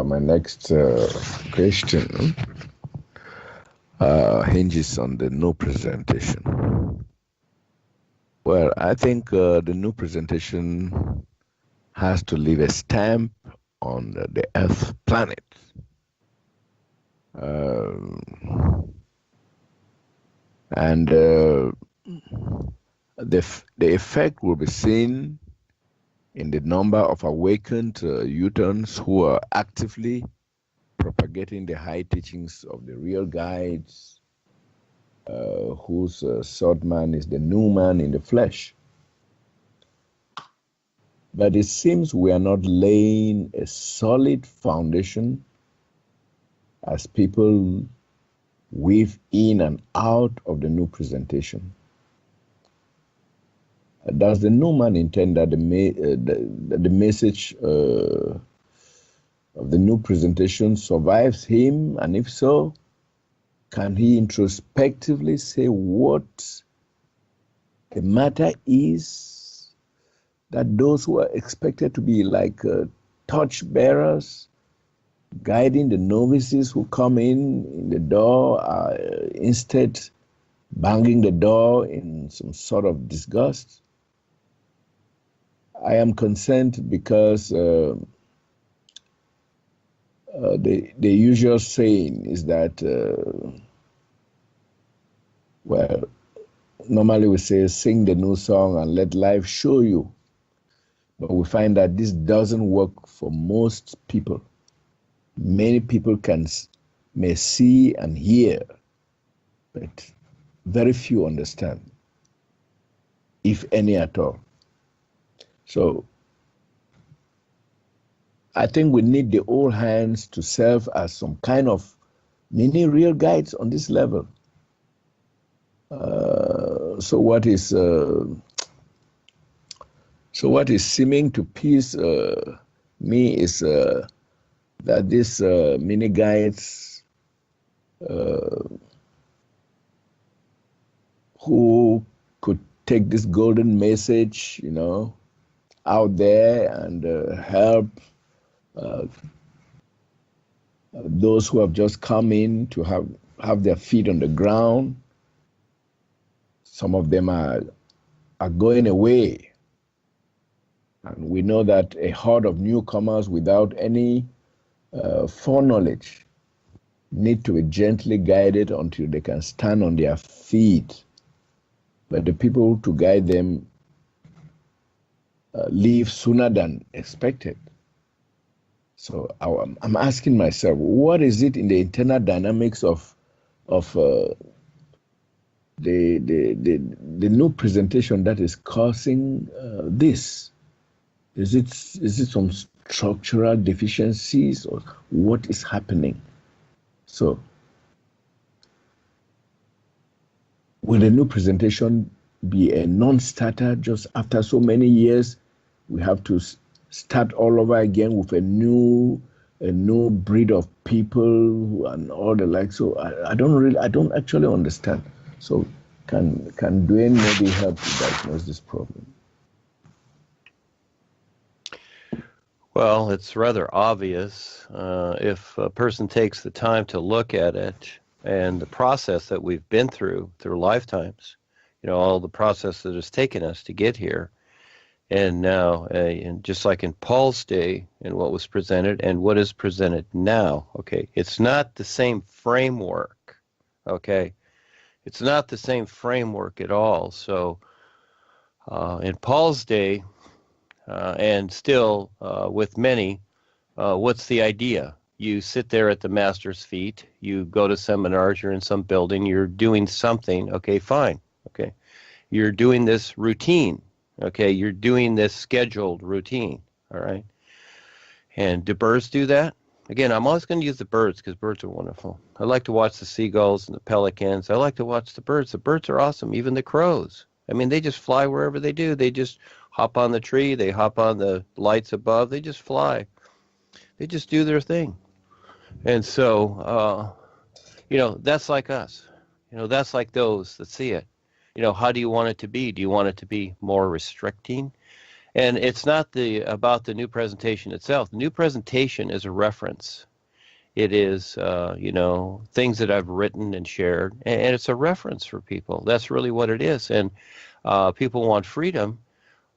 My next question hinges on the new presentation. Well, I think the new presentation has to leave a stamp on the Earth planet. And the effect will be seen in the number of awakened youths who are actively propagating the high teachings of the real guides, whose sword man is the new man in the flesh. But it seems we are not laying a solid foundation as people weave in and out of the new presentation. Does the new man intend that the message of the new presentation survives him? And if so, can he introspectively say what the matter is, that those who are expected to be like torch bearers, guiding the novices who come in the door, are instead banging the door in some sort of disgust? I am concerned because the usual saying is that, well, normally we say, sing the new song and let life show you. But we find that this doesn't work for most people. Many people may see and hear, but very few understand, if any at all. So I think we need the old hands to serve as some kind of mini real guides on this level. So what is seeming to please me is that these mini guides who could take this golden message, out there and help those who have just come in to have their feet on the ground. Some of them are going away. And we know that a horde of newcomers without any foreknowledge need to be gently guided until they can stand on their feet. But the people to guide them leave sooner than expected. So I'm asking myself, what is it in the internal dynamics of the new presentation that is causing this? Is it some structural deficiencies, or what is happening? So, will the new presentation be a non-starter just after so many years? We have to start all over again with a new breed of people and all the like. So I don't actually understand. So can Duane maybe help to diagnose this problem? Well, it's rather obvious if a person takes the time to look at it and the process that we've been through lifetimes, all the process that has taken us to get here. And now, and just like in Paul's day and what was presented and what is presented now, okay, it's not the same framework, okay? It's not the same framework at all. So in Paul's day, and still with many, what's the idea? You sit there at the master's feet, you go to seminars, you're in some building, you're doing something, okay, fine, okay. You're doing this routine, okay, you're doing this scheduled routine, all right? And do birds do that? Again, I'm always going to use the birds because birds are wonderful. I like to watch the seagulls and the pelicans. I like to watch the birds. The birds are awesome, even the crows. I mean, they just fly wherever they do. They just hop on the tree. They hop on the lights above. They just fly. They just do their thing. And so, that's like us. That's like those that see it. How do you want it to be? Do you want it to be more restricting And it's not about the new presentation itself. The new presentation is a reference. It is, things that I've written and shared, and it's a reference for people. That's really what it is. And people want freedom,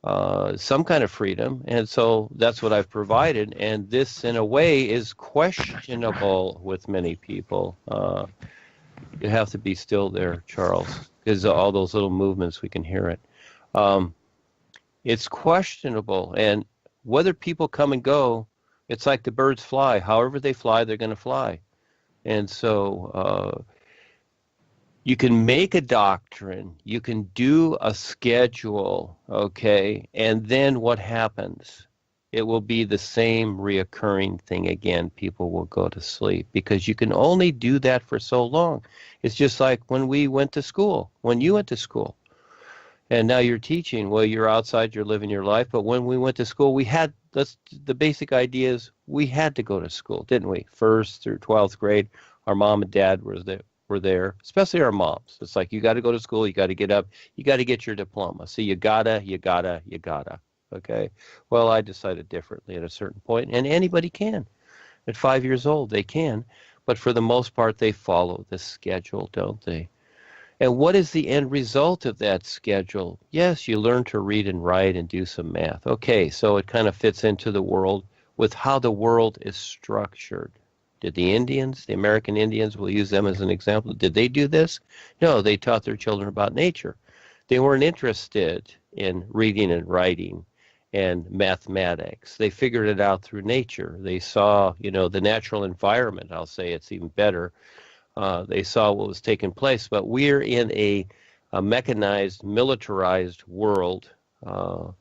some kind of freedom, and so that's what I've provided. And this, in a way, is questionable with many people. You have to be still there, Charles, because all those little movements, we can hear it. It's questionable, and whether people come and go, it's like the birds fly. However they fly, they're going to fly. And so you can make a doctrine, you can do a schedule, okay, and then what happens? It will be the same reoccurring thing again. People will go to sleep because you can only do that for so long. It's just like when we went to school, when you went to school. And now you're teaching. Well, you're outside, you're living your life. But when we went to school, the basic idea is we had to go to school, didn't we? 1st through 12th grade, our mom and dad were there, especially our moms. It's like, you got to go to school, you got to get up, you got to get your diploma. So you gotta. Okay. Well, I decided differently at a certain point, and anybody can. At 5 years old, they can. But for the most part, they follow the schedule, don't they? And what is the end result of that schedule? Yes, you learn to read and write and do some math. Okay, so it kind of fits into the world with how the world is structured. Did the Indians, the American Indians, we'll use them as an example, did they do this? No, they taught their children about nature. They weren't interested in reading and writing and mathematics. They figured it out through nature. They saw, the natural environment. I'll say it's even better. They saw what was taking place, but we're in a mechanized, militarized world,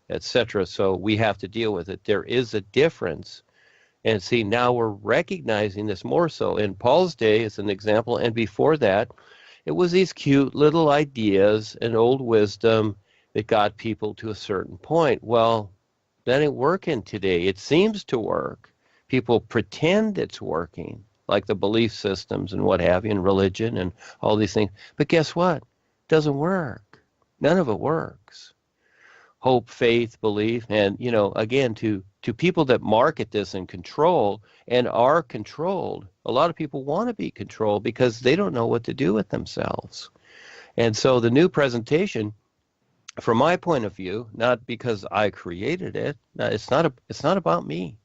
etc. So we have to deal with it. There is a difference. And see, now we're recognizing this more so. In Paul's day, as an example, and before that, it was these cute little ideas and old wisdom that got people to a certain point. Well, that ain't working today. It seems to work. People pretend it's working, like the belief systems and what have you, and religion and all these things. But guess what? It doesn't work. None of it works. Hope, faith, belief, and, again, to people that market this and control and are controlled, a lot of people want to be controlled because they don't know what to do with themselves. And so the new presentation, from my point of view, not because I created it, it's not about me.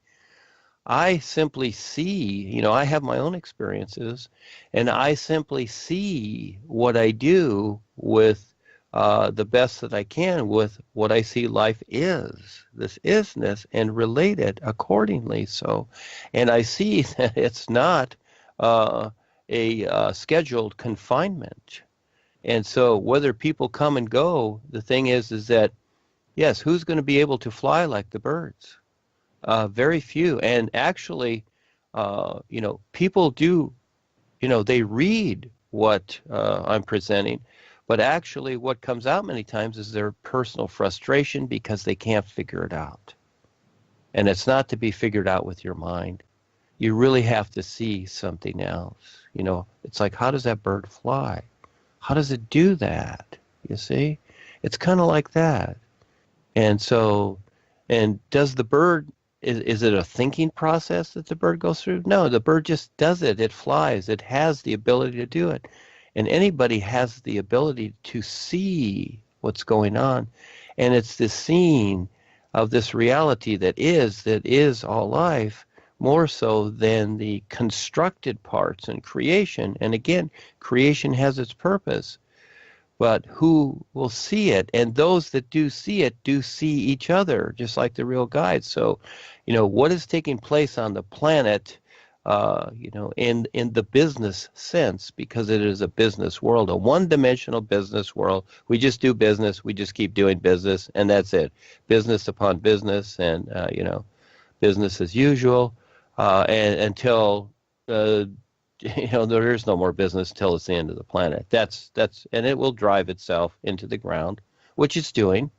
I simply see, I have my own experiences, and I simply see what I do with the best that I can with what I see life is, this isness, and relate it accordingly. So, and I see that it's not a scheduled confinement. And so whether people come and go, the thing is that, yes, who's going to be able to fly like the birds? Very few. And actually, people do, they read what I'm presenting, but actually what comes out many times is their personal frustration because they can't figure it out. And it's not to be figured out with your mind. You really have to see something else. It's like, how does that bird fly? How does it do that? You see? It's kind of like that. And so, and does the bird, is it a thinking process that the bird goes through? No, the bird just does it. It flies. It has the ability to do it. And anybody has the ability to see what's going on. And it's the seeing of this reality that is all life, more so than the constructed parts and creation. And again, creation has its purpose. But who will see it? And those that do see it do see each other, just like the real guides. So, what is taking place on the planet, in the business sense, because it is a business world, a one-dimensional business world. We just do business. We just keep doing business, and that's it. Business upon business, and, business as usual, and until there is no more business till it's the end of the planet. That's and it will drive itself into the ground, which it's doing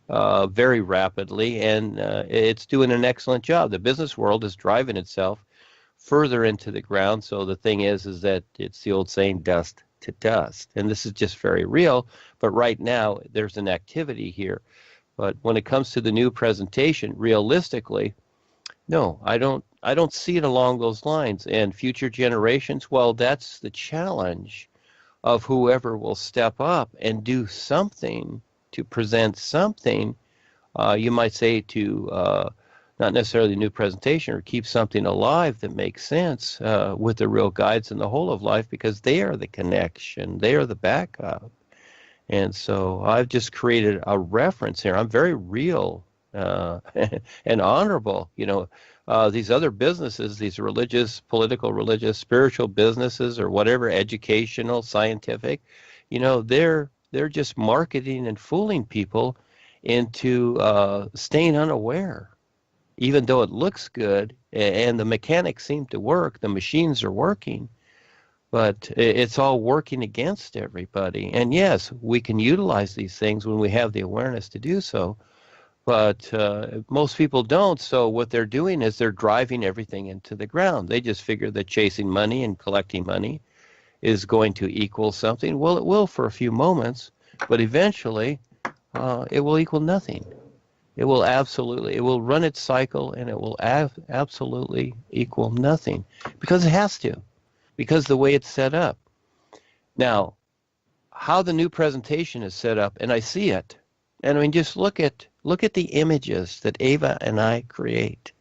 very rapidly, and it's doing an excellent job. The business world is driving itself further into the ground. So the thing is that it's the old saying, dust to dust, and this is just very real. But right now, there's an activity here. But when it comes to the new presentation, realistically, no, I don't see it along those lines. And future generations, well, that's the challenge of whoever will step up and do something to present something. You might say to not necessarily a new presentation, or keep something alive that makes sense with the real guides in the whole of life, because they are the connection, they are the backup. And so I've just created a reference here. I'm very real and honorable. These other businesses, these religious, political, religious, spiritual businesses, or whatever, educational, scientific, they're just marketing and fooling people into staying unaware, even though it looks good and the mechanics seem to work, the machines are working. But it's all working against everybody. And yes, we can utilize these things when we have the awareness to do so. But most people don't. So what they're doing is they're driving everything into the ground. They just figure that chasing money and collecting money is going to equal something. Well, it will for a few moments, but eventually it will equal nothing. It will run its cycle, and it will absolutely equal nothing, because it has to, because the way it's set up. Now, how the new presentation is set up, and I see it, and I mean, just look at the images that Ava and I create.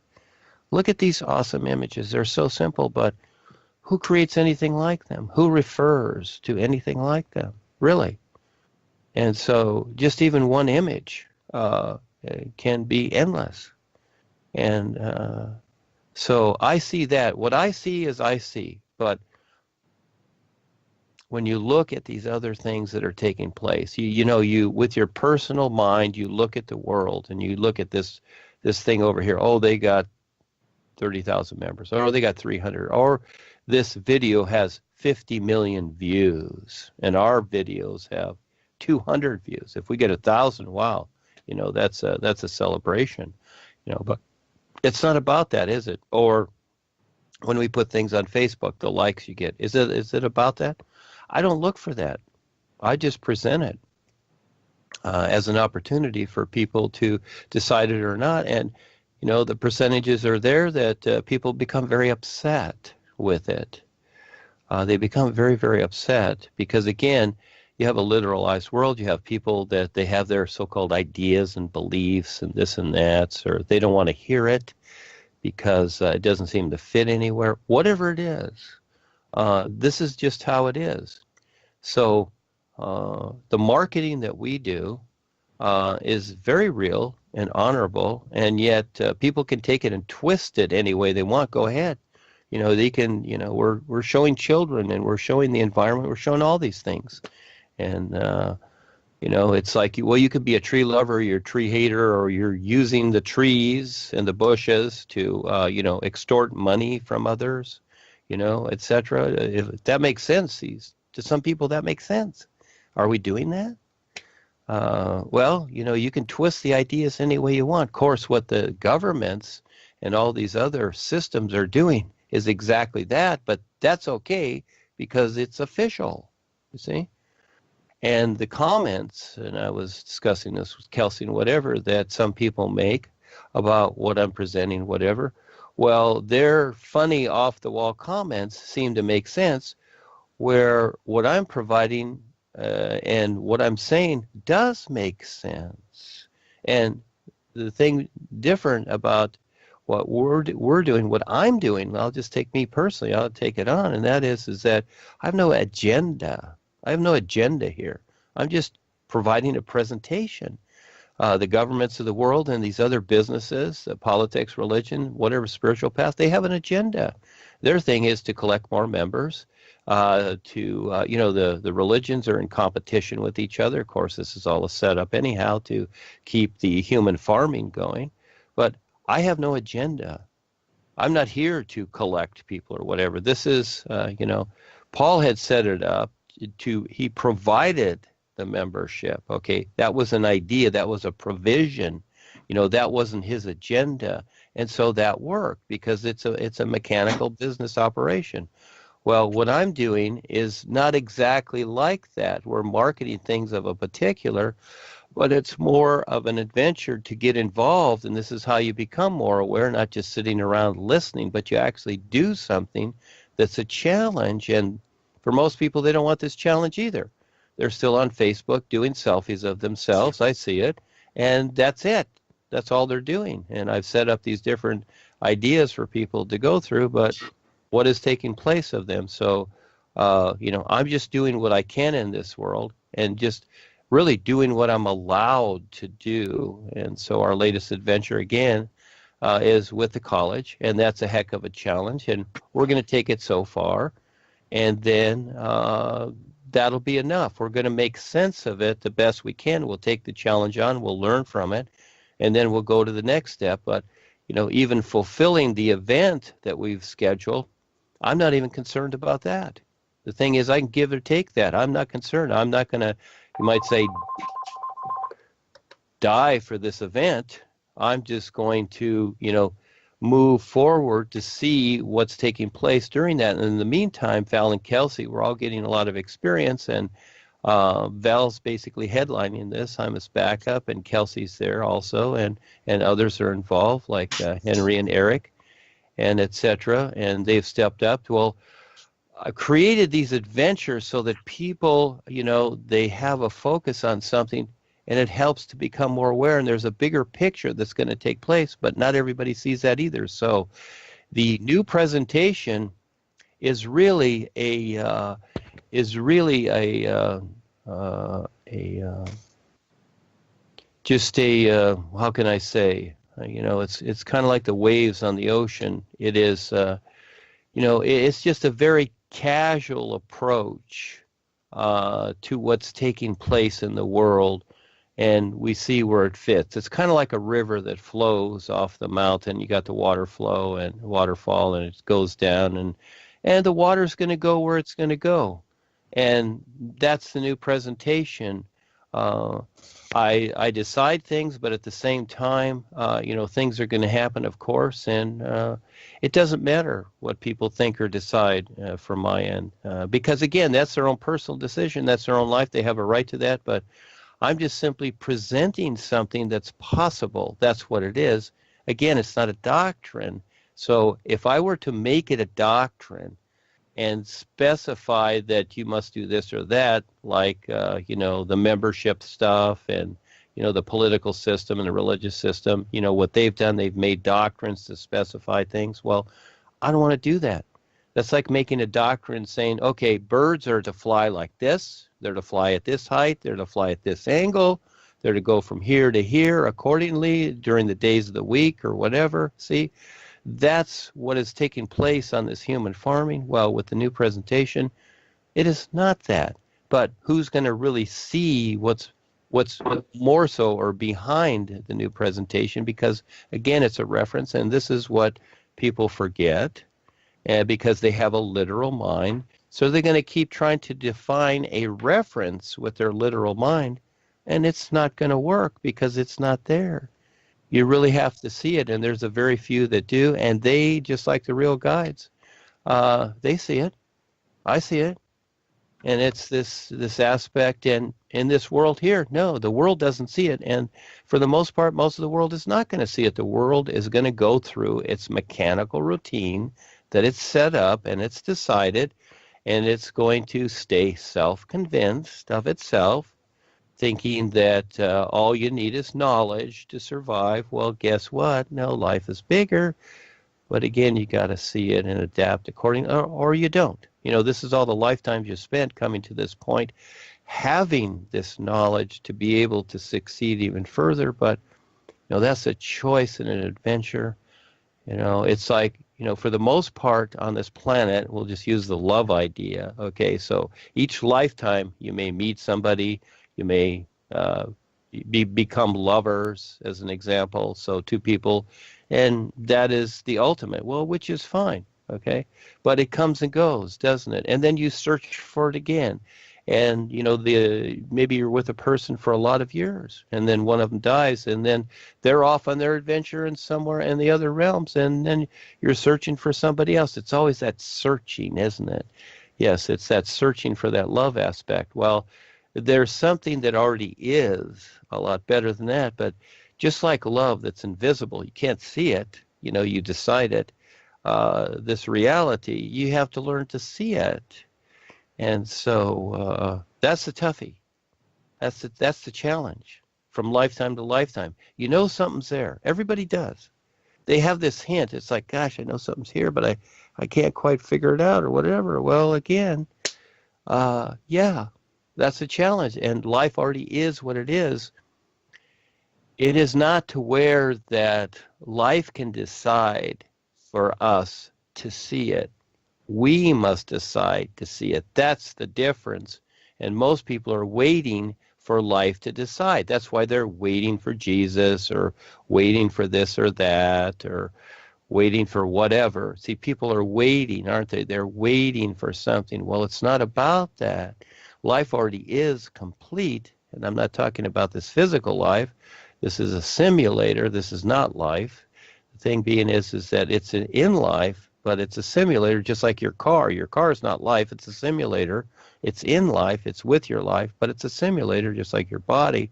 Look at these awesome images. They're so simple, but who creates anything like them? Who refers to anything like them, really? And so just even one image can be endless. And so I see that. What I see is I see, but when you look at these other things that are taking place, you with your personal mind, you look at the world and you look at this thing over here. Oh, they got 30,000 members, or they got 300, or this video has 50 million views, and our videos have 200 views. If we get 1,000, wow, that's a celebration, But it's not about that, is it? Or when we put things on Facebook, the likes you get, is it about that? I don't look for that. I just present it as an opportunity for people to decide it or not. And, the percentages are there that people become very upset with it. They become very, very upset because, again, you have a literalized world. You have people that they have their so-called ideas and beliefs and this and that, or they don't want to hear it because it doesn't seem to fit anywhere. Whatever it is. This is just how it is. So the marketing that we do is very real and honorable, and yet people can take it and twist it any way they want. Go ahead. They can, we're showing children, and we're showing the environment, we're showing all these things. And, it's like, well, you could be a tree lover, you're a tree hater, or you're using the trees and the bushes to, extort money from others, etc. If that makes sense, to some people that makes sense. Are we doing that? Well, you can twist the ideas any way you want. Of course, what the governments and all these other systems are doing is exactly that, but that's okay because it's official, you see? And the comments, and I was discussing this with Kelsey and whatever, that some people make about what I'm presenting, whatever, well, their funny off-the-wall comments seem to make sense, where what I'm providing and what I'm saying does make sense. And the thing different about what we're doing, what I'm doing, I'll just take me personally, I'll take it on, and that is that I have no agenda. I have no agenda here. I'm just providing a presentation. The governments of the world and these other businesses, politics, religion, whatever spiritual path, they have an agenda. Their thing is to collect more members. The religions are in competition with each other. Of course, this is all a setup anyhow to keep the human farming going. But I have no agenda. I'm not here to collect people or whatever. This is, Paul had set it up he provided the membership. Okay, that was an idea. That was a provision. That wasn't his agenda. And so that worked because it's a mechanical business operation. Well, what I'm doing is not exactly like that. We're marketing things of a particular, but it's more of an adventure to get involved, and this is how you become more aware, not just sitting around listening, but you actually do something that's a challenge. And for most people, they don't want this challenge either. They're still on Facebook doing selfies of themselves. I see it, and that's it. That's all they're doing. And I've set up these different ideas for people to go through, but what is taking place of them? So, I'm just doing what I can in this world and just really doing what I'm allowed to do. And so our latest adventure, again, is with the college, and that's a heck of a challenge. And we're going to take it so far, and then that'll be enough. We're going to make sense of it the best we can. We'll take the challenge on, we'll learn from it, and then we'll go to the next step. But, even fulfilling the event that we've scheduled, I'm not even concerned about that. The thing is, I can give or take that. I'm not concerned. I'm not going to, you might say, die for this event. I'm just going to, move forward to see what's taking place during that. And in the meantime, Val and Kelsey, we're all getting a lot of experience, and Val's basically headlining this. I'm his backup, and Kelsey's there also, and others are involved, like Henry and Eric, and etc. And they've stepped up. Well, I created these adventures so that people, they have a focus on something, and it helps to become more aware, and there's a bigger picture that's going to take place, but not everybody sees that either. So the new presentation is really a how can I say, it's kind of like the waves on the ocean. It is, it's just a very casual approach to what's taking place in the world, and we see where it fits. It's kind of like a river that flows off the mountain. You got the water flow and waterfall, and it goes down, and the water's going to go where it's going to go. And that's the new presentation. I decide things, but at the same time, things are going to happen, of course, and it doesn't matter what people think or decide from my end, because, again, that's their own personal decision. That's their own life. They have a right to that, but I'm just simply presenting something that's possible. That's what it is. Again, it's not a doctrine. So if I were to make it a doctrine and specify that you must do this or that, like, the membership stuff and, the political system and the religious system, what they've done, they've made doctrines to specify things. Well, I don't want to do that. That's like making a doctrine saying, okay, birds are to fly like this. They're to fly at this height. They're to fly at this angle. They're to go from here to here accordingly during the days of the week or whatever. See? That's what is taking place on this human farming. Well, with the new presentation, it is not that. But who's going to really see what's more so or behind the new presentation? Because, again, it's a reference, and this is what people forget, because they have a literal mind. So they're going to keep trying to define a reference with their literal mind, and it's not going to work because it's not there. You really have to see it, and there's a very few that do, and they, just like the real guides, they see it. I see it. And it's this aspect, and in this world here, no, the world doesn't see it, and for the most part, most of the world is not going to see it. The world is going to go through its mechanical routine that it's set up, and it's decided, and it's going to stay self-convinced of itself, thinking that all you need is knowledge to survive. Well, guess what? No, life is bigger. But again, you got to see it and adapt accordingly, or you don't. This is all the lifetimes you spent coming to this point, having this knowledge to be able to succeed even further. But, that's a choice and an adventure. It's like, for the most part on this planet, we'll just use the love idea. Okay, so each lifetime you may meet somebody. You may become lovers, as an example, so two people, and that is the ultimate. Well, which is fine, okay? But it comes and goes, doesn't it? And then you search for it again. And, maybe you're with a person for a lot of years, and then one of them dies, and then they're off on their adventure and somewhere in the other realms, and then you're searching for somebody else. It's always that searching, isn't it? Yes, it's that searching for that love aspect. Well, There's something that already is a lot better than that, but just like love that's invisible, you can't see it, you decide it. This reality, you have to learn to see it. And so that's the toughie. That's the challenge from lifetime to lifetime. Something's there. Everybody does. They have this hint. It's like, gosh, I know something's here, but I can't quite figure it out or whatever. Well, again, yeah, that's a challenge. And life already is what it is. It is not to where that life can decide for us to see it. We must decide to see it. That's the difference. And most people are waiting for life to decide. That's why they're waiting for Jesus or waiting for this or that or waiting for whatever. See, people are waiting, aren't they? They're waiting for something. Well, it's not about that. Life already is complete. And I'm not talking about this physical life. This is a simulator. This is not life. The thing being is that it's in life, but it's a simulator just like your car. Your car is not life. It's a simulator. It's in life. It's with your life, but it's a simulator just like your body.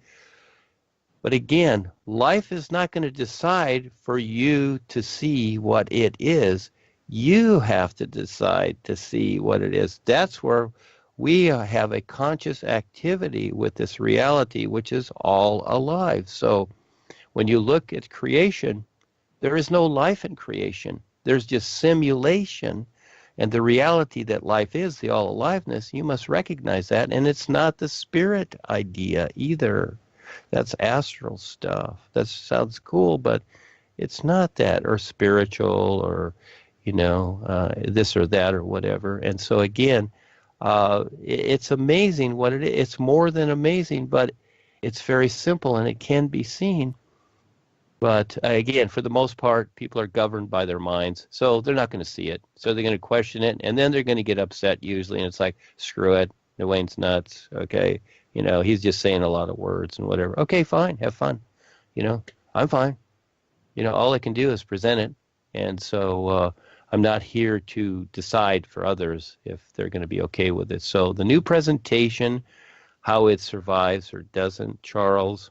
But again, life is not going to decide for you to see what it is. You have to decide to see what it is. That's where we have a conscious activity with this reality, which is all alive. So when you look at creation, there is no life in creation. There's just simulation. And the reality that life is, the all-aliveness, you must recognize that. And it's not the spirit idea either. That's astral stuff. That sounds cool, but it's not that, or spiritual, or, this or that or whatever. And so again, it's amazing what it is. It's more than amazing, but it's very simple and it can be seen. But again, for the most part, people are governed by their minds, so they're not going to see it. So they're going to question it, and then they're going to get upset usually, and it's like, screw it, Duane's nuts, okay? He's just saying a lot of words and whatever. Okay, fine, have fun. I'm fine. All I can do is present it, and so I'm not here to decide for others if they're going to be okay with it. So the new presentation, how it survives or doesn't, Charles,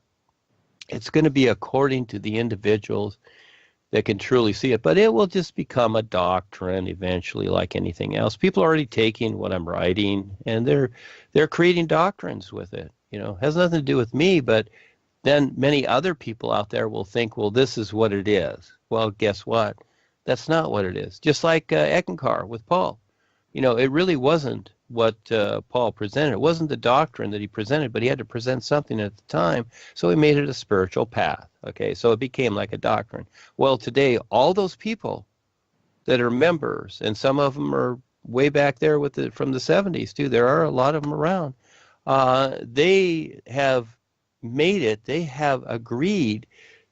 it's going to be according to the individuals that can truly see it, but it will just become a doctrine eventually, like anything else. People are already taking what I'm writing, and they're creating doctrines with it. It has nothing to do with me, but then many other people out there will think, well, this is what it is. Well, guess what? That's not what it is. Just like Eckankar with Paul. It really wasn't what Paul presented. It wasn't the doctrine that he presented, but he had to present something at the time, so he made it a spiritual path. Okay, so it became like a doctrine. Well, today, all those people that are members, and some of them are way back there from the 70s too. There are a lot of them around. They have made it. They have agreed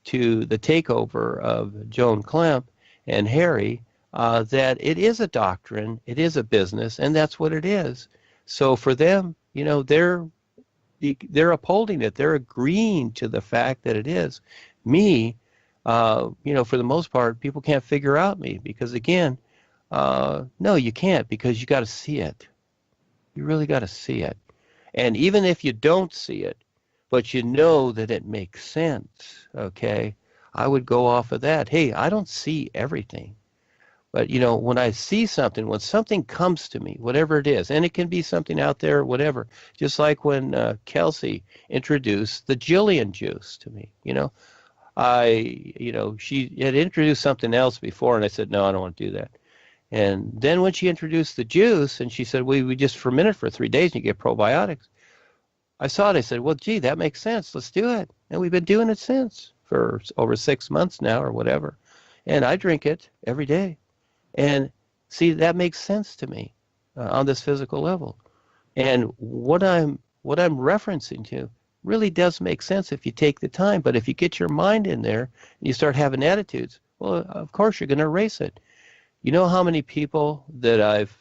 to the takeover of Joan Klemp and Harry. That it is a doctrine, it is a business, and that's what it is. So for them, they're upholding it. They're agreeing to the fact that it is. Me, for the most part, people can't figure out me because, again, no, you can't, because you got to see it. You really got to see it. And even if you don't see it, but you know that it makes sense, okay, I would go off of that. Hey, I don't see everything. But, when I see something, when something comes to me, whatever it is, and it can be something out there, whatever, just like when Kelsey introduced the Jillian juice to me, she had introduced something else before, and I said, no, I don't want to do that. And then when she introduced the juice, and she said, we just ferment it for 3 days and you get probiotics. I saw it, I said, well, gee, that makes sense. Let's do it. And we've been doing it since for over 6 months now or whatever. And I drink it every day. And see, that makes sense to me on this physical level. And what I'm referencing to really does make sense if you take the time. But if you get your mind in there and you start having attitudes, well, of course you're going to erase it. You know how many people that I've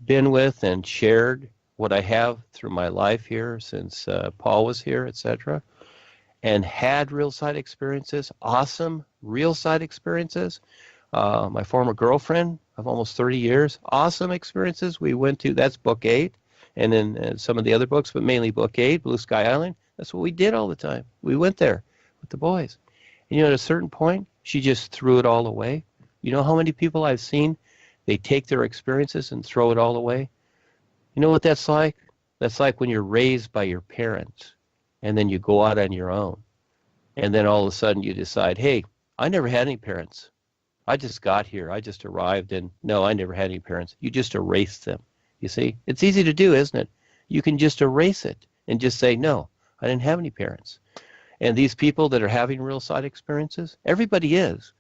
been with and shared what I have through my life here since Paul was here, etc., and had real side experiences, awesome real side experiences. My former girlfriend of almost 30 years, awesome experiences. We went to, that's book 8, and then some of the other books, but mainly book 8, Blue Sky Island. That's what we did all the time. We went there with the boys. And at a certain point, she just threw it all away. You know how many people I've seen, they take their experiences and throw it all away? You know what that's like? That's like when you're raised by your parents, and then you go out on your own. And then all of a sudden you decide, hey, I never had any parents. I just got here. I just arrived, and no, I never had any parents. You just erase them. You see? It's easy to do, isn't it? You can just erase it and just say, no, I didn't have any parents. And these people that are having real side experiences, everybody is.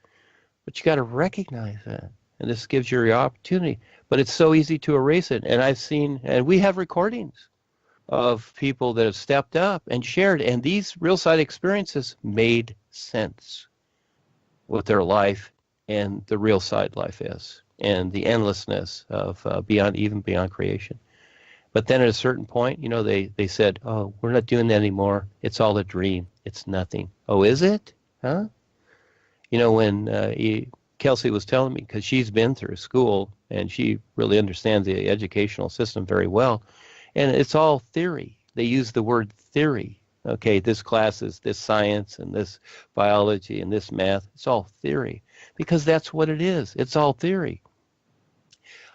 But you got to recognize that. And this gives you your opportunity. But it's so easy to erase it. And I've seen, and we have recordings of people that have stepped up and shared, and these real side experiences made sense with their life and the real side life is, and the endlessness of beyond creation. But then at a certain point, they said, oh, we're not doing that anymore. It's all a dream. It's nothing. Oh, is it? Huh? When Kelsey was telling me, because she's been through school and she really understands the educational system very well, and it's all theory. They use the word theory. Okay, this class is this science and this biology and this math. It's all theory because that's what it is. It's all theory.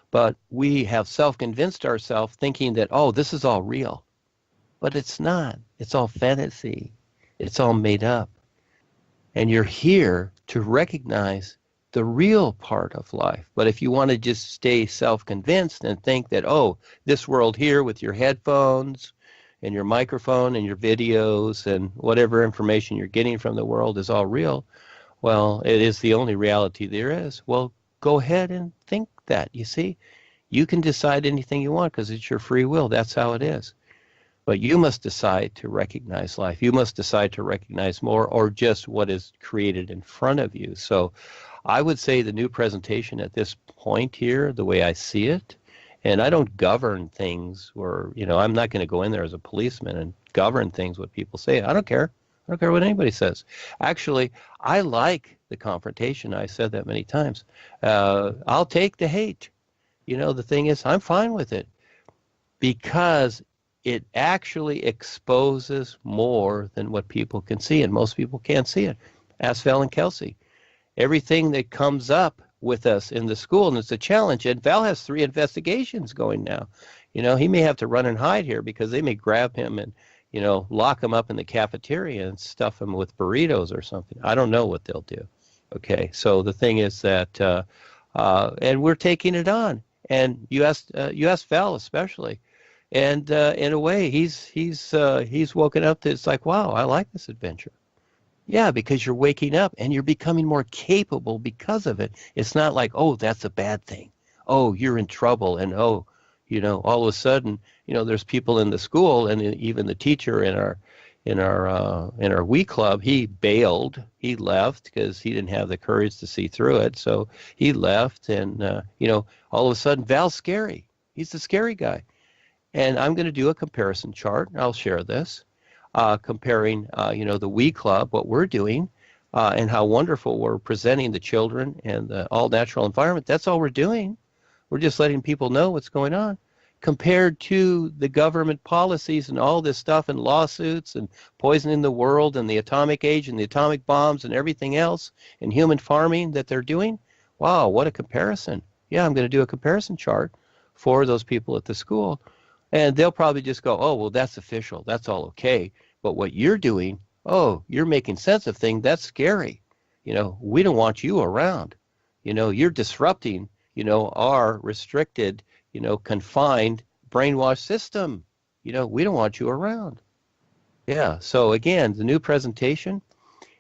But we have self-convinced ourselves thinking that, oh, this is all real. But it's not. It's all fantasy. It's all made up. And you're here to recognize the real part of life. But if you want to just stay self-convinced and think that, oh, this world here with your headphones and your microphone and your videos and whatever information you're getting from the world is all real, well, it is the only reality there is. Well, go ahead and think that. You see, you can decide anything you want because it's your free will. That's how it is. But you must decide to recognize life. You must decide to recognize more or just what is created in front of you. So I would say the new presentation at this point here, the way I see it, and I don't govern things or, I'm not going to go in there as a policeman and govern things what people say. I don't care. I don't care what anybody says. Actually, I like the confrontation. I said that many times. I'll take the hate. The thing is, I'm fine with it because it actually exposes more than what people can see, and most people can't see it. Ask Val and Kelsey. Everything that comes up with us in the school, and it's a challenge. And Val has 3 investigations going now. He may have to run and hide here because they may grab him and, lock him up in the cafeteria and stuff him with burritos or something. I don't know what they'll do. Okay, so the thing is that, and we're taking it on. And you asked Val especially, and in a way, he's woken up to, it's like, wow, I like this adventure. Yeah, because you're waking up and you're becoming more capable because of it. It's not like, oh, that's a bad thing. Oh, you're in trouble. And all of a sudden, there's people in the school and even the teacher in our WE club, he bailed. He left because he didn't have the courage to see through it. So he left and, all of a sudden, Val's scary. He's the scary guy. And I'm going to do a comparison chart. I'll share this. Comparing, the WE Club, what we're doing, and how wonderful we're presenting the children and the all-natural environment. That's all we're doing. We're just letting people know what's going on. Compared to the government policies and all this stuff and lawsuits and poisoning the world and the atomic age and the atomic bombs and everything else and human farming that they're doing. Wow, what a comparison. Yeah, I'm going to do a comparison chart for those people at the school. And they'll probably just go, oh, well, that's official. That's all okay. But what you're doing, oh, you're making sense of things. That's scary. We don't want you around. You're disrupting, our restricted, confined, brainwashed system. We don't want you around. Yeah. So again, the new presentation,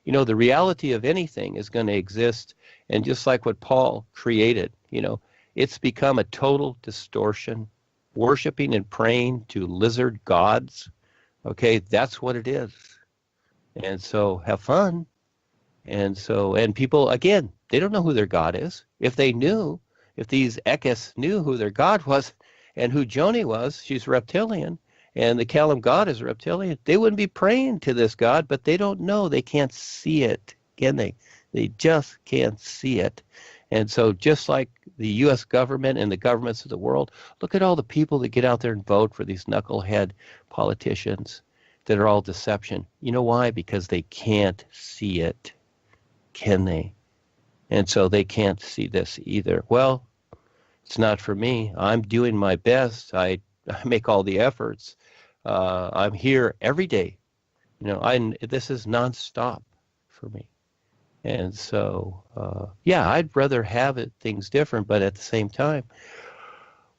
the reality of anything is going to exist. And just like what Paul created, it's become a total distortion. Worshiping and praying to lizard gods. Okay, that's what it is. And so have fun. And people, again, they don't know who their God is. If they knew, if these Ekis knew who their God was and who Joni was, she's reptilian, and the Kalam God is reptilian, they wouldn't be praying to this God, but they don't know. They can't see it. Again, they just can't see it. And so just like the U.S. government and the governments of the world, look at all the people that get out there and vote for these knucklehead politicians that are all deception. You know why? Because they can't see it, can they? And so they can't see this either. Well, it's not for me. I'm doing my best. I make all the efforts. I'm here every day. This is nonstop for me. And so, yeah, I'd rather have things different, but at the same time,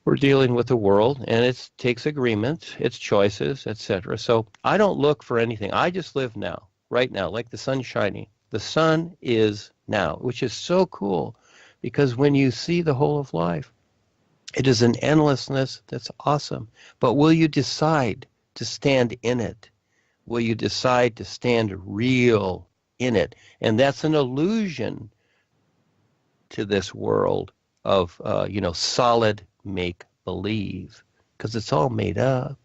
we're dealing with the world, and it takes agreement, it's choices, etc. So I don't look for anything. I just live now, right now, like the sun's shining. The sun is now, which is so cool, because when you see the whole of life, it is an endlessness that's awesome. But will you decide to stand in it? Will you decide to stand real in it? And that's an illusion to this world of, solid make-believe, because it's all made up.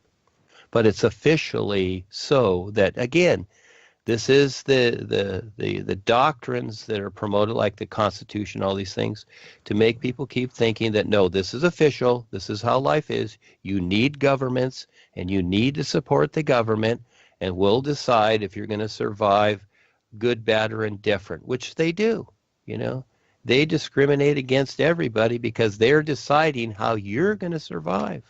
But it's officially so that, again, this is the doctrines that are promoted, like the Constitution, all these things, to make people keep thinking that, no, this is official, this is how life is. You need governments, and you need to support the government, and we'll decide if you're going to survive good, bad, or indifferent, which they do. They discriminate against everybody because they're deciding how you're going to survive,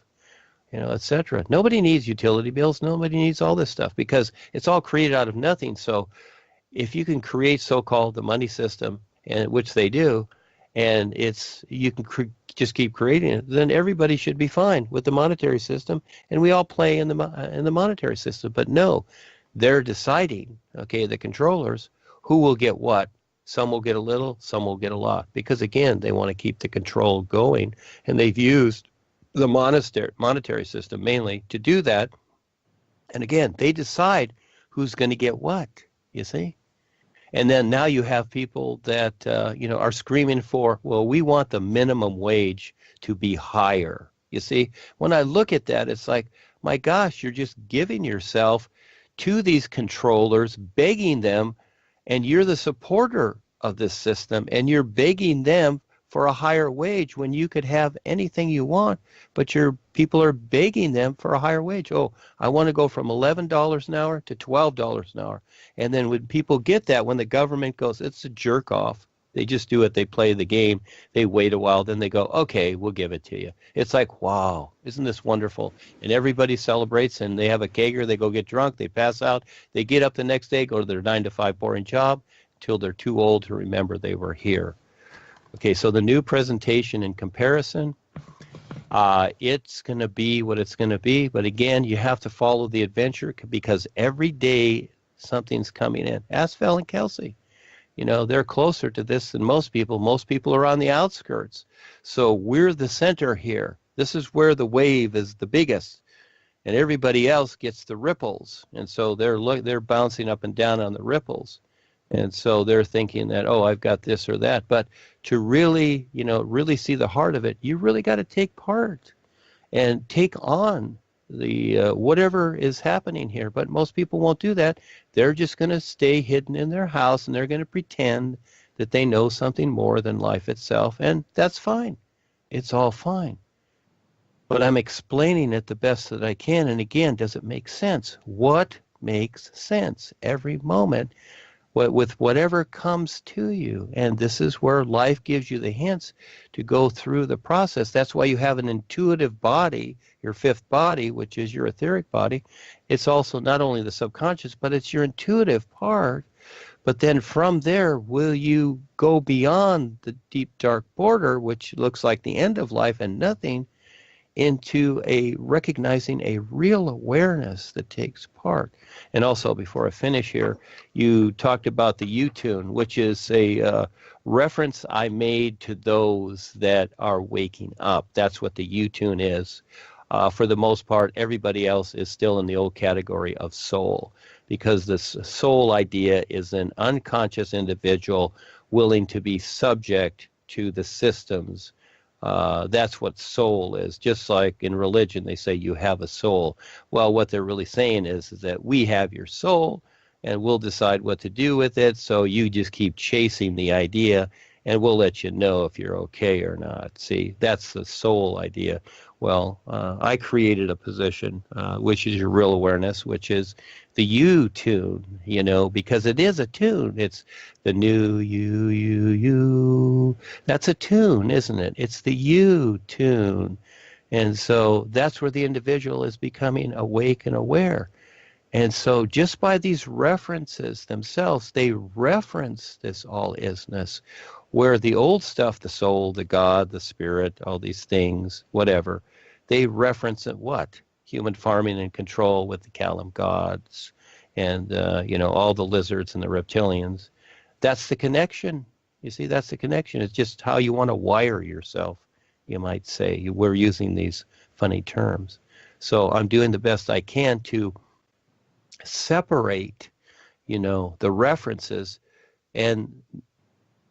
etc. Nobody needs utility bills. Nobody needs all this stuff because it's all created out of nothing. So if you can create so-called the money system, and which they do, and you can just keep creating it, then everybody should be fine with the monetary system, and we all play in the monetary system. But no, they're deciding, okay, the controllers, who will get what. Some will get a little, some will get a lot, because again, they want to keep the control going, and they've used the monetary system mainly to do that. And again, they decide who's going to get what, you see? And then now you have people that, are screaming for, well, we want the minimum wage to be higher. You see, when I look at that, it's like, my gosh, you're just giving yourself to these controllers, begging them, and you're the supporter of this system, and you're begging them for a higher wage when you could have anything you want, but your people are begging them for a higher wage. Oh, I want to go from $11 an hour to $12 an hour. And then when people get that, when the government goes, it's a jerk off. They just do it. They play the game. They wait a while. Then they go, okay, we'll give it to you. It's like, wow, isn't this wonderful? And everybody celebrates, and they have a kegger. They go get drunk. They pass out. They get up the next day, go to their 9-to-5 boring job until they're too old to remember they were here. Okay, so the new presentation in comparison, it's going to be what it's going to be. But again, you have to follow the adventure because every day something's coming in. Ask Val and Kelsey. They're closer to this than most people. Most people are on the outskirts. So we're the center here. This is where the wave is the biggest, and everybody else gets the ripples. And so they're bouncing up and down on the ripples. And so they're thinking that, oh, I've got this or that. But to really, really see the heart of it, you really got to take part and take on the whatever is happening here. But most people won't do that. They're just going to stay hidden in their house, and they're going to pretend that they know something more than life itself. And that's fine. It's all fine. But I'm explaining it the best that I can. And again, does it make sense? What makes sense every moment? With whatever comes to you. And this is where life gives you the hints to go through the process. That's why you have an intuitive body, your fifth body, which is your etheric body. It's also not only the subconscious, but it's your intuitive part. But then from there, will you go beyond the deep, dark border, which looks like the end of life and nothing, into recognizing a real awareness that takes part. And also, before I finish here, you talked about the U-tune, which is a reference I made to those that are waking up. That's what the U-tune is. For the most part, everybody else is still in the old category of soul, because this soul idea is an unconscious individual willing to be subject to the systems. That's what soul is. Just like in religion, they say you have a soul. Well, what they're really saying is that we have your soul, and we'll decide what to do with it. So you just keep chasing the idea, and we'll let you know if you're okay or not. See, that's the soul idea. Well, I created a position, which is your real awareness, which is the you tune, because it is a tune. It's the new you. That's a tune, isn't it? It's the you tune. And so that's where the individual is becoming awake and aware. And so just by these references themselves, they reference this all-isness, where the old stuff, the soul, the God, the spirit, all these things, whatever, they reference it what? Human farming and control with the Kalam gods and, all the lizards and the reptilians. That's the connection. You see, that's the connection. It's just how you want to wire yourself, you might say. We're using these funny terms. So I'm doing the best I can to separate, the references, and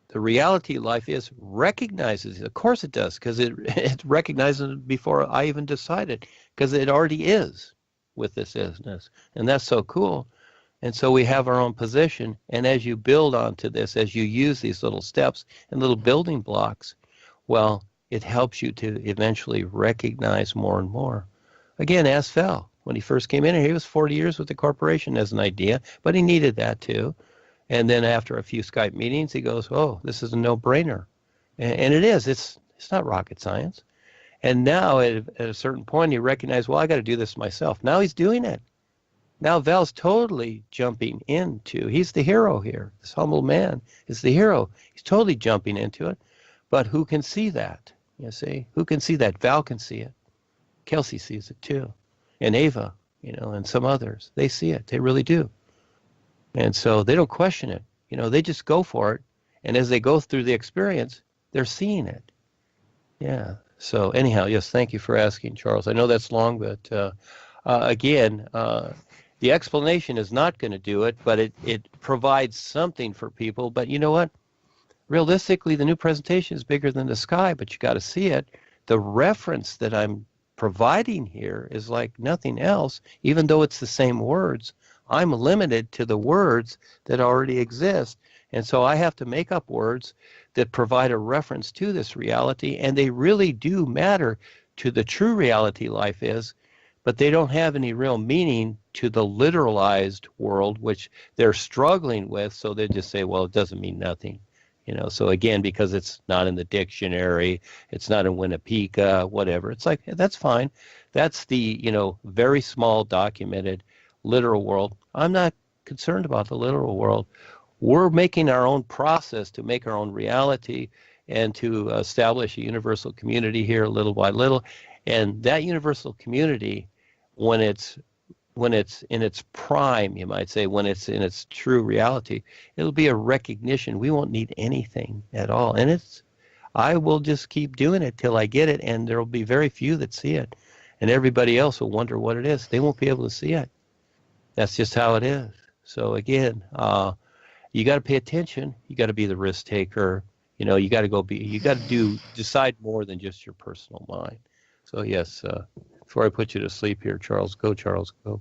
the reality of life is recognizes it. Of course it does, because it recognizes it before I even decided, because it already is with this isness, and that's so cool. And so we have our own position, and as you build onto this, as you use these little steps and little building blocks, well, it helps you to eventually recognize more and more. Again, ask Val. When he first came in here, he was 40 years with the corporation as an idea, but he needed that too. And then after a few Skype meetings, he goes, oh, this is a no-brainer. And it is. It's not rocket science. And now at a certain point, he recognized, well, I got to do this myself. Now he's doing it. Now Val's totally jumping into, he's the hero here. This humble man is the hero. He's totally jumping into it. But who can see that? You see? Who can see that? Val can see it. Kelsey sees it too. And Ava, and some others. They see it. They really do. And so they don't question it. They just go for it. And as they go through the experience, they're seeing it. Yeah. So anyhow, yes, thank you for asking, Charles. I know that's long, but again, the explanation is not going to do it, but it provides something for people. But you know what? Realistically, the new presentation is bigger than the sky, but you got to see it. The reference that I'm providing here is like nothing else, even though it's the same words. I'm limited to the words that already exist. And so I have to make up words that provide a reference to this reality, and they really do matter to the true reality life is, but they don't have any real meaning to the literalized world, which they're struggling with, so they just say, well, it doesn't mean nothing. So again, because it's not in the dictionary, it's not in Winnepedia, whatever. It's like, that's fine. That's the, very small documented literal world. I'm not concerned about the literal world. We're making our own process to make our own reality and to establish a universal community here little by little. And that universal community, when it's in its prime, you might say, when it's in its true reality, it'll be a recognition. We won't need anything at all. And I will just keep doing it till I get it, and there will be very few that see it. And everybody else will wonder what it is. They won't be able to see it. That's just how it is. So again, you got to pay attention. You got to be the risk taker. You got to decide more than just your personal mind. So yes, before I put you to sleep here, Charles, go, go.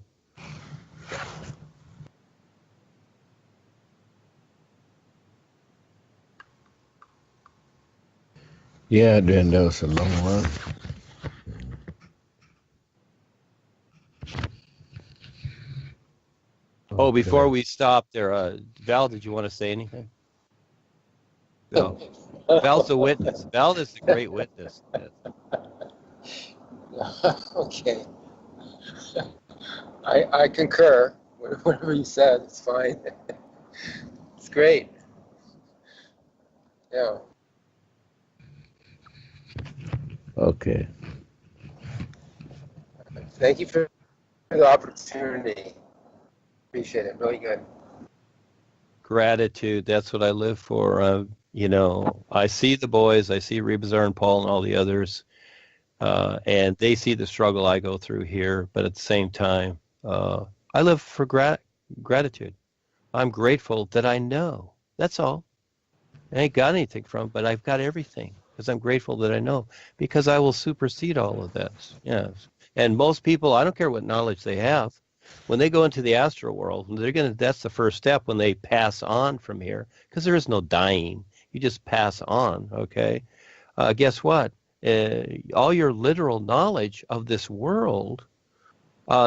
Yeah, Dan, that was a long one. Oh, before we stop there, Val, did you want to say anything? No. Val's a witness. Val is a great witness. Okay. I concur. Whatever you said, it's fine. It's great. Yeah. Okay. Thank you for the opportunity. Appreciate it. Really good. Gratitude. That's what I live for. I see the boys. I see Rebazar and Paul and all the others. And they see the struggle I go through here. But at the same time, I live for gratitude. I'm grateful that I know. That's all. I ain't got anything from it, but I've got everything. Because I'm grateful that I know, because I will supersede all of this. Yes. And most people, I don't care what knowledge they have, when they go into the astral world, that's the first step when they pass on from here, because there is no dying. You just pass on, okay? Guess what? All your literal knowledge of this world,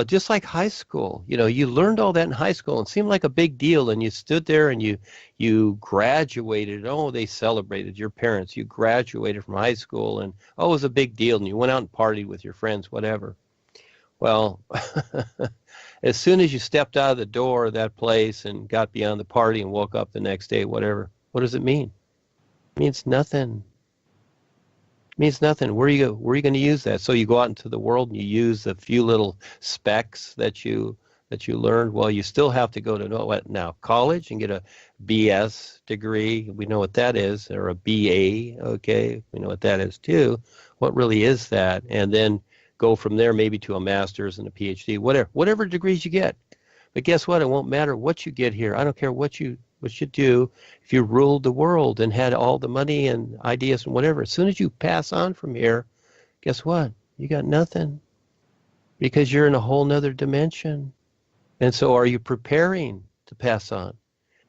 just like high school, you learned all that in high school and it seemed like a big deal, and you stood there and you graduated. Oh, they celebrated, your parents. You graduated from high school and, oh, it was a big deal, and you went out and partied with your friends, whatever. Well, as soon as you stepped out of the door of that place and got beyond the party and woke up the next day, whatever, what does it mean? It means nothing. It means nothing. Where are you going to use that? So you go out into the world and you use the few little specs that you learned. Well, you still have to go to college and get a BS degree. We know what that is, or a BA. Okay, we know what that is too. What really is that? And then go from there maybe to a master's and a PhD, whatever degrees you get. But guess what? It won't matter what you get here. I don't care what you do. If you ruled the world and had all the money and ideas and whatever, as soon as you pass on from here, guess what? You got nothing, because you're in a whole nother dimension. And so are you preparing to pass on?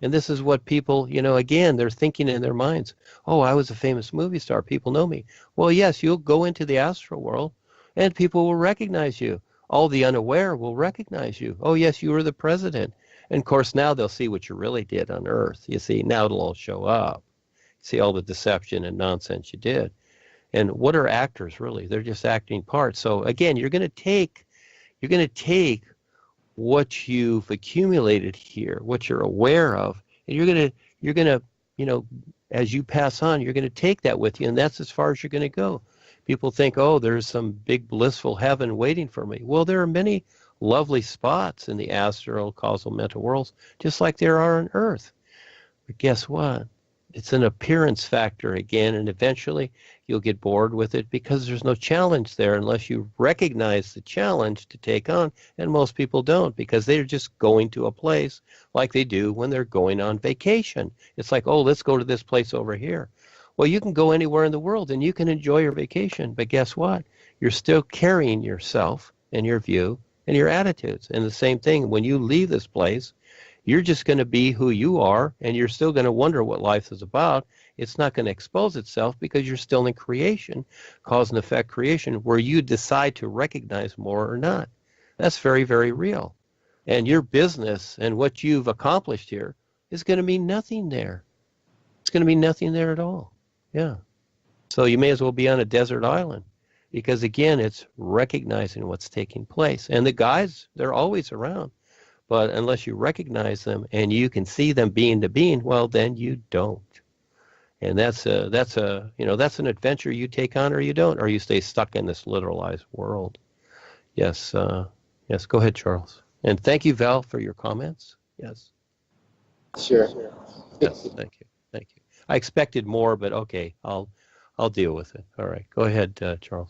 And this is what people, again, they're thinking in their minds, oh, I was a famous movie star. People know me. Well, yes, you'll go into the astral world and people will recognize you. All the unaware will recognize you. Oh, yes, you were the president. And of course, now they'll see what you really did on Earth. You see, now it'll all show up. See all the deception and nonsense you did. And what are actors really? They're just acting parts. So again, you're going to take what you've accumulated here, what you're aware of, and you're going to, as you pass on, you're going to take that with you, and that's as far as you're going to go. People think, oh, there's some big blissful heaven waiting for me. Well, there are many lovely spots in the astral, causal, mental worlds, just like there are on Earth. But guess what? It's an appearance factor again, and eventually you'll get bored with it because there's no challenge there unless you recognize the challenge to take on, and most people don't, because they're just going to a place like they do when they're going on vacation. It's like, oh, let's go to this place over here. Well, you can go anywhere in the world and you can enjoy your vacation, but guess what? You're still carrying yourself and your view and your attitudes. And the same thing, when you leave this place, you're just going to be who you are, and you're still going to wonder what life is about. It's not going to expose itself because you're still in creation, cause and effect creation, where you decide to recognize more or not. That's very, very real. And your business and what you've accomplished here is going to mean nothing there. It's going to be nothing there at all. Yeah. So you may as well be on a desert island, because again, it's recognizing what's taking place. And the guys, they're always around. But unless you recognize them and you can see them being the being, well, then you don't. And that's an adventure you take on, or you don't, or you stay stuck in this literalized world. Yes. Yes. Go ahead, Charles. And thank you, Val, for your comments. Yes. Sure. Yes. Thank you. Thank you. I expected more, but okay, I'll deal with it. All right. Go ahead, Charles.